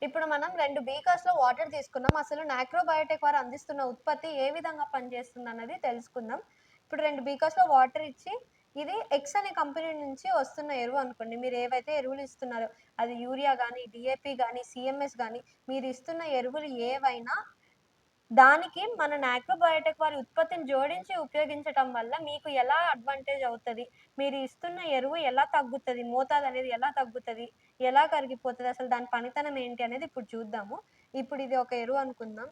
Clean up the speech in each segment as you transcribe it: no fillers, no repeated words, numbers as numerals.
ఇప్పుడు మనం 2 బీకర్స్‌లో వాటర్ తీసుకున్నాం. అసలు నాక్రోబయోటిక్ వారు అందిస్తున్న ఉత్పత్తి ఏ విధంగా పనిచేస్తుందన్నది తెలుసుకుందాం. ఇప్పుడు 2 బీకర్స్‌లో వాటర్ ఇచ్చి, ఇది ఎక్స్ అనే కంపెనీ నుంచి వస్తున్న ఎరువు అనుకోండి. మీరు ఏవైతే ఎరువులు ఇస్తున్నారో, అది యూరియా గానీ, డీఏపీ గానీ, సీఎంఎస్ గానీ, మీరు ఇస్తున్న ఎరువులు ఏవైనా దానికి మన నాక్రోబయోటిక్ వారి ఉత్పత్తిని జోడించి ఉపయోగించటం వల్ల మీకు ఎలా అడ్వాంటేజ్ అవుతది? మీరు ఇస్తున్న ఎరువు ఎలా తగ్గుతది? మోతాదనేది ఎలా తగ్గుతది? ఎలా కరిగిపోతది? అసలు దాని పనితనం ఏంటి అనేది ఇప్పుడు చూద్దాము. ఇప్పుడు ఇది ఒక ఎరువు అనుకుందాం.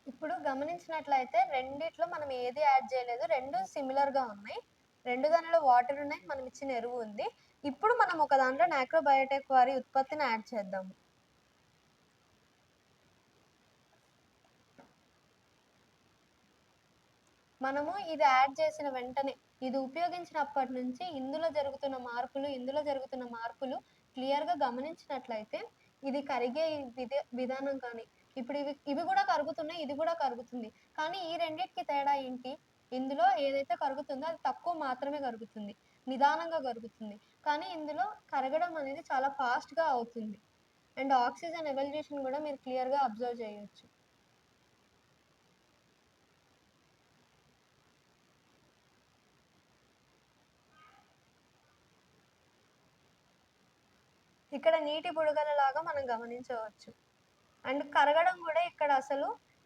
ఇప్పుడు గమనించినట్లయితే రెండిట్లో మనం ఏది యాడ్ చేయలేదు. 2 సిమిలర్‌గా ఉన్నాయి. 2 దానిలో వాటర్ ఉన్నాయి. మనం ఇచ్చిన ఎరువు ఉంది. ఇప్పుడు మనం ఒక దాంట్లో నాక్రోబయోటిక్ వారి ఉత్పత్తిని యాడ్ చేద్దాము. మనము ఇది యాడ్ చేసిన వెంటనే, ఇది ఉపయోగించినప్పటి నుంచి ఇందులో జరుగుతున్న మార్పులు క్లియర్‌గా గమనించినట్లయితే, ఇది కరిగే విధానం కానీ, ఇప్పుడు ఇవి గూడా కరుగుతున్నాయి, ఇది గూడా కరుగుతుంది. కానీ ఈ రెండిటికి తేడా ఏంటి? ఇందులో ఏదైతే కరుగుతుందో అది తక్కువ మాత్రమే కరుగుతుంది. నిదానంగా కరుగుతుంది. కానీ ఇందులో కరగడం అనేది చాలా ఫాస్ట్‌గా అవుతుంది. అండ్ ఆక్సిజన్ ఎవల్యూషన్ గూడా మీరు క్లియర్‌గా అబ్జర్వ్ చేయొచ్చు. ఇక్కడ నీటి బుడగలలాగా మనం గమనించవచ్చు. అండ్ కరగడం గూడా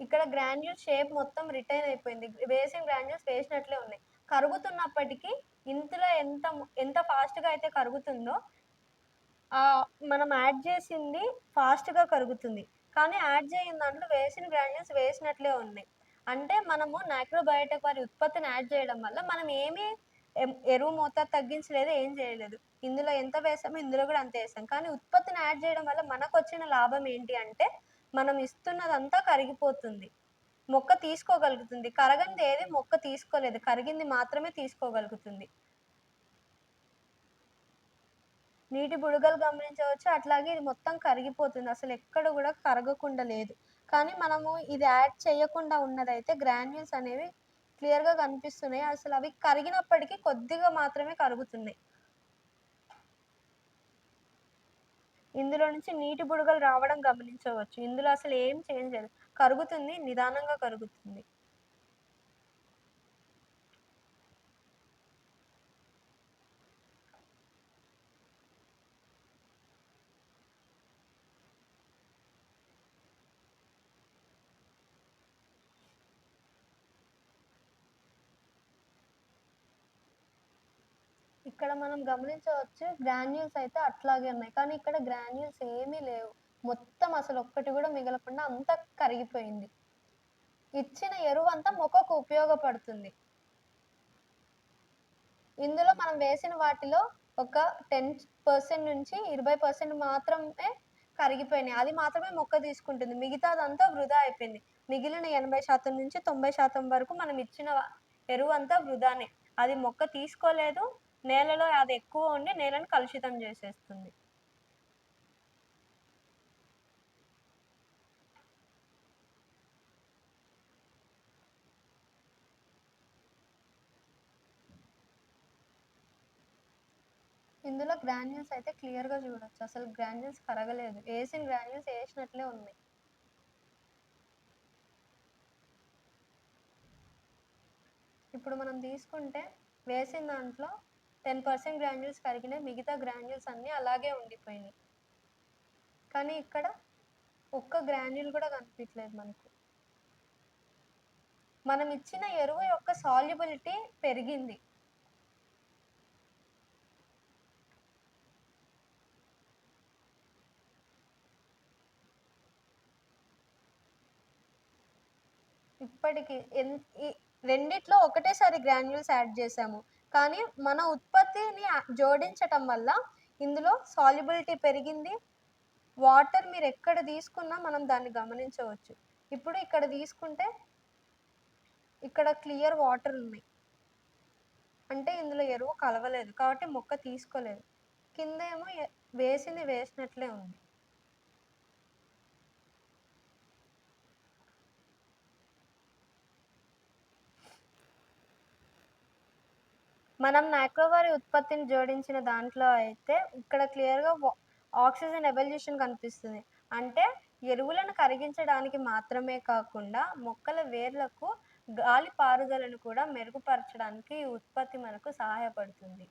ఇక్కడ గ్రాన్యూల్ షేప్ మొత్తం రిటైన్ అయిపోయింది. వేసిన గ్రాన్యూల్స్ వేసినట్లే ఉన్నాయి. కరుగుతున్నప్పటికీ ఇందులో ఎంత ఫాస్ట్‌గా అయితే కరుగుతుందో, మనం యాడ్ చేసింది ఫాస్ట్‌గా కరుగుతుంది. కానీ యాడ్ చేయని దాంట్లో వేసిన గ్రాన్యూల్స్ వేసినట్లే ఉన్నాయి. అంటే మనము నాక్రోబయోటిక్ వారి ఉత్పత్తిని యాడ్ చేయడం వల్ల మనం ఏమి ఎరువు మోతాదు తగ్గించలేదు, ఏం చేయలేదు. ఇందులో ఎంత వేసామో ఇందులో గూడా అంతే ఏసాం. కానీ ఉత్పత్తిని యాడ్ చేయడం వల్ల మనకొచ్చిన లాభం ఏంటి అంటే, మనం ఇస్తున్నదంతా కరిగిపోతుంది. మొక్క తీసుకోగలుగుతుంది. కరగనిది ఏది మొక్క తీసుకోలేదు. కరిగింది మాత్రమే తీసుకోగలుగుతుంది. నీటి బుడగలు గమనించవచ్చు. అట్లాగే ఇది మొత్తం కరిగిపోతుంది. అసలెక్కడ గూడా కరగకుండా లేదు. కానీ మనము ఇది యాడ్ చేయకుండా ఉన్నదైతే గ్రాన్యూల్స్ అనేవి క్లియర్‌గా కనిపిస్తున్నాయి. అసలవి కరిగినప్పటికీ కొద్దిగా మాత్రమే కరుగుతున్నాయి. ఇందులో నుంచి నీటి బుడగలు రావడం గమనించవచ్చు. ఇందులో అసలు ఏం చేంజ్ లేదు. కరుగుతుంది. నిదానంగా కరుగుతుంది. ఇక్కడ మనం గమనించవచ్చు గ్రాన్యూల్స్ అయితే అట్లాగే ఉన్నాయి. కానీ ఇక్కడ గ్రాన్యూల్స్ ఏమీ లేవు. మొత్తం అసలొక్కటి గూడా మిగలకుండా అంతా కరిగిపోయింది. ఇచ్చిన ఎరువంతా మొక్కకు ఉపయోగపడుతుంది. ఇందులో మనం వేసిన వాటిలో ఒక 10% నుంచి 20% మాత్రమే కరిగిపోయినాయి. అది మాత్రమే మొక్క తీసుకుంటుంది. మిగతాదంతా వృధా అయిపోయింది. మిగిలిన 80% నుంచి 90% వరకు మనం ఇచ్చిన ఎరువంతా వృధానే. అది మొక్క తీసుకోలేదు. నేలలో అది ఎక్కువ ఉండి నేలను కలుషితం చేసేస్తుంది. ఇందులో గ్రాన్యూల్స్ అయితే క్లియర్‌గా చూడొచ్చు. అసలు గ్రాన్యూల్స్ కరగలేదు. ఏసిన గ్రాన్యూల్స్ ఏసినట్లే ఉన్నాయి. ఇప్పుడు మనం తీసుకుంటే వేసిన దాంట్లో 10% గ్రాన్యూల్స్ కరిగినాయి. మిగతా గ్రాన్యూల్స్ అన్నీ అలాగే ఉండిపోయినాయి. కానీ ఇక్కడ ఒక్క గ్రాన్యూల్ కూడా కనిపియట్లేదు మనకు. మనం ఇచ్చిన ఎరువు యొక్క సాల్యుబిలిటీ పెరిగింది. ఇప్పటికి ఈ రెండిట్లో ఒకటేసారి గ్రాన్యూల్స్ యాడ్ చేశాము. కానీ మన ఉత్పత్తిని జోడించటం వల్ల ఇందులో సాల్యుబిలిటీ పెరిగింది. వాటర్ మీరెక్కడ తీసుకున్నా మనం దాన్ని గమనించవచ్చు. ఇప్పుడు ఇక్కడ తీసుకుంటే ఇక్కడ క్లియర్ వాటర్ ఉన్నాయి. అంటే ఇందులో ఎరువు కలవలేదు. కాబట్టి మొక్క తీసుకోలేదు. కిందేమో వేసింది వేసినట్లే ఉంది. మనం మైక్రోవేవ్ ఉత్పత్తిని జోడించిన దాంట్లో అయితే ఇక్కడ క్లియర్‌గా ఆక్సిజన్ ఎవల్యూషన్ కనిపిస్తుంది. అంటే ఎరువులను కరిగించడానికి మాత్రమే కాకుండా మొక్కల వేర్లకు గాలి పారుదలను కూడా మెరుగుపరచడానికి ఈ ఉత్పత్తి మనకు సహాయపడుతుంది.